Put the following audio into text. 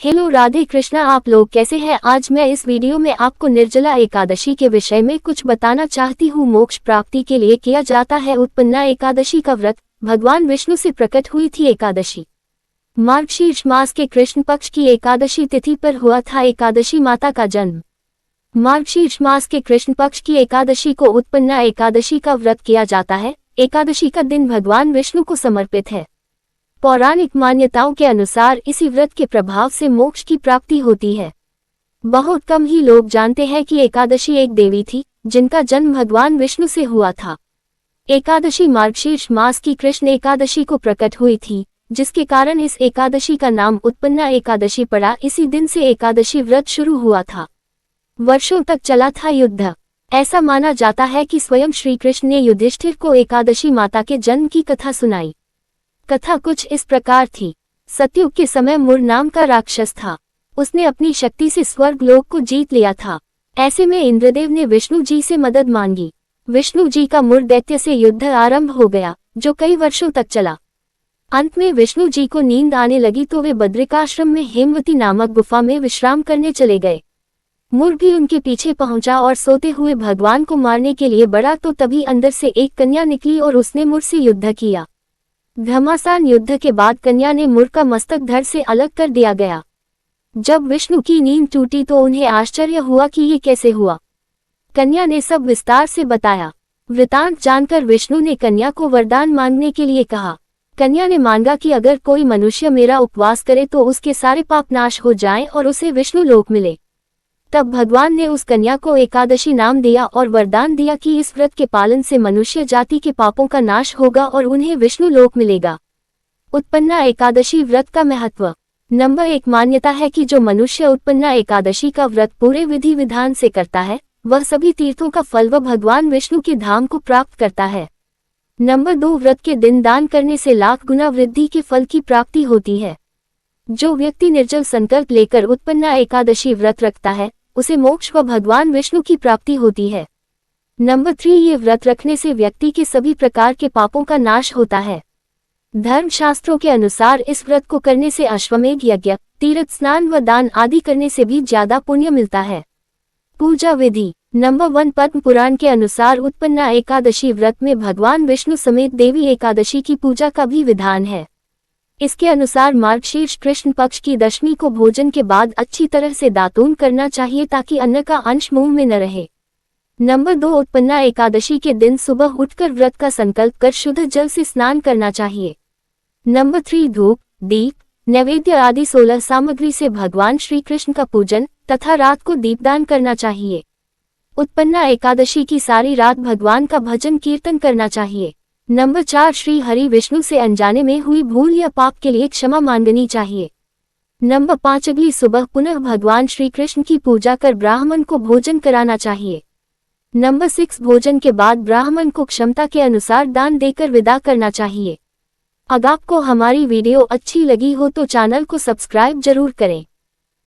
Hello Radhe Krishna, आप लोग कैसे हैं। आज मैं इस वीडियो में आपको निर्जला एकादशी के विषय में कुछ बताना चाहती हूँ। मोक्ष प्राप्ति के लिए किया जाता है उत्पन्ना एकादशी का व्रत। भगवान विष्णु से प्रकट हुई थी एकादशी। मार्गशीर्ष मास के कृष्ण पक्ष की एकादशी तिथि पर हुआ था एकादशी माता का जन्म। मार्गशीर्ष मास के कृष्ण पक्ष की एकादशी को उत्पन्ना एकादशी का व्रत किया जाता है। एकादशी का दिन भगवान विष्णु को समर्पित है। पौराणिक मान्यताओं के अनुसार इसी व्रत के प्रभाव से मोक्ष की प्राप्ति होती है। बहुत कम ही लोग जानते हैं कि एकादशी एक देवी थी जिनका जन्म भगवान विष्णु से हुआ था। एकादशी मार्गशीर्ष मास की कृष्ण एकादशी को प्रकट हुई थी, जिसके कारण इस एकादशी का नाम उत्पन्ना एकादशी पड़ा। इसी दिन से एकादशी व्रत शुरू हुआ था। वर्षों तक चला था युद्ध। ऐसा माना जाता है कि स्वयं श्री कृष्ण ने युधिष्ठिर को एकादशी माता के जन्म की कथा सुनाई। कथा कुछ इस प्रकार थी। सतयुग के समय मुर नाम का राक्षस था। उसने अपनी शक्ति से स्वर्ग लोक को जीत लिया था। ऐसे में इंद्रदेव ने विष्णु जी से मदद मांगी। विष्णु जी का मुर दैत्य से युद्ध आरंभ हो गया, जो कई वर्षों तक चला। अंत में विष्णु जी को नींद आने लगी तो वे बद्रिकाश्रम में हेमवती नामक गुफा में विश्राम करने चले गए। मुर भी उनके पीछे पहुंचा और सोते हुए भगवान को मारने के लिए बढ़ा तो तभी अंदर से एक कन्या निकली और उसने मुर से युद्ध किया। घमासान युद्ध के बाद कन्या ने मुर का मस्तक धड़ से अलग कर दिया गया। जब विष्णु की नींद टूटी तो उन्हें आश्चर्य हुआ कि ये कैसे हुआ। कन्या ने सब विस्तार से बताया। वृतांत जानकर विष्णु ने कन्या को वरदान मांगने के लिए कहा। कन्या ने मांगा कि अगर कोई मनुष्य मेरा उपवास करे तो उसके सारे पाप नाश हो जाएं और उसे विष्णु लोक मिले। तब भगवान ने उस कन्या को एकादशी नाम दिया और वरदान दिया कि इस व्रत के पालन से मनुष्य जाति के पापों का नाश होगा और उन्हें विष्णु लोक मिलेगा। उत्पन्ना एकादशी व्रत का महत्व। नंबर 1, मान्यता है कि जो मनुष्य उत्पन्ना एकादशी का व्रत पूरे विधि विधान से करता है, वह सभी तीर्थों का फल व भगवान विष्णु के धाम को प्राप्त करता है। नंबर 2, व्रत के दिन दान करने से लाख गुना वृद्धि के फल की प्राप्ति होती है। जो व्यक्ति निर्जल संकल्प लेकर उत्पन्ना एकादशी व्रत रखता है, उसे मोक्ष व भगवान विष्णु की प्राप्ति होती है। नंबर 3, ये व्रत रखने से व्यक्ति के सभी प्रकार के पापों का नाश होता है। धर्मशास्त्रों के अनुसार इस व्रत को करने से अश्वमेध यज्ञ, तीर्थ स्नान व दान आदि करने से भी ज्यादा पुण्य मिलता है। पूजा विधि। नंबर 1, पद्म पुराण के अनुसार उत्पन्ना एकादशी व्रत में भगवान विष्णु समेत देवी एकादशी की पूजा का भी विधान है। इसके अनुसार मार्गशीर्ष कृष्ण पक्ष की दशमी को भोजन के बाद अच्छी तरह से दातून करना चाहिए ताकि अन्न का अंश मुंह में न रहे। नंबर 2, उत्पन्ना एकादशी के दिन सुबह उठकर व्रत का संकल्प कर शुद्ध जल से स्नान करना चाहिए। नंबर 3, धूप, दीप, नैवेद्य आदि 16 सामग्री से भगवान श्री कृष्ण का पूजन तथा रात को दीपदान करना चाहिए। उत्पन्ना एकादशी की सारी रात भगवान का भजन कीर्तन करना चाहिए। नंबर 4, श्री हरि विष्णु से अनजाने में हुई भूल या पाप के लिए क्षमा मांगनी चाहिए। नंबर 5, अगली सुबह पुनः भगवान श्री कृष्ण की पूजा कर ब्राह्मण को भोजन कराना चाहिए। नंबर 6, भोजन के बाद ब्राह्मण को क्षमता के अनुसार दान देकर विदा करना चाहिए। अगर आपको हमारी वीडियो अच्छी लगी हो तो चैनल को सब्सक्राइब जरूर करें।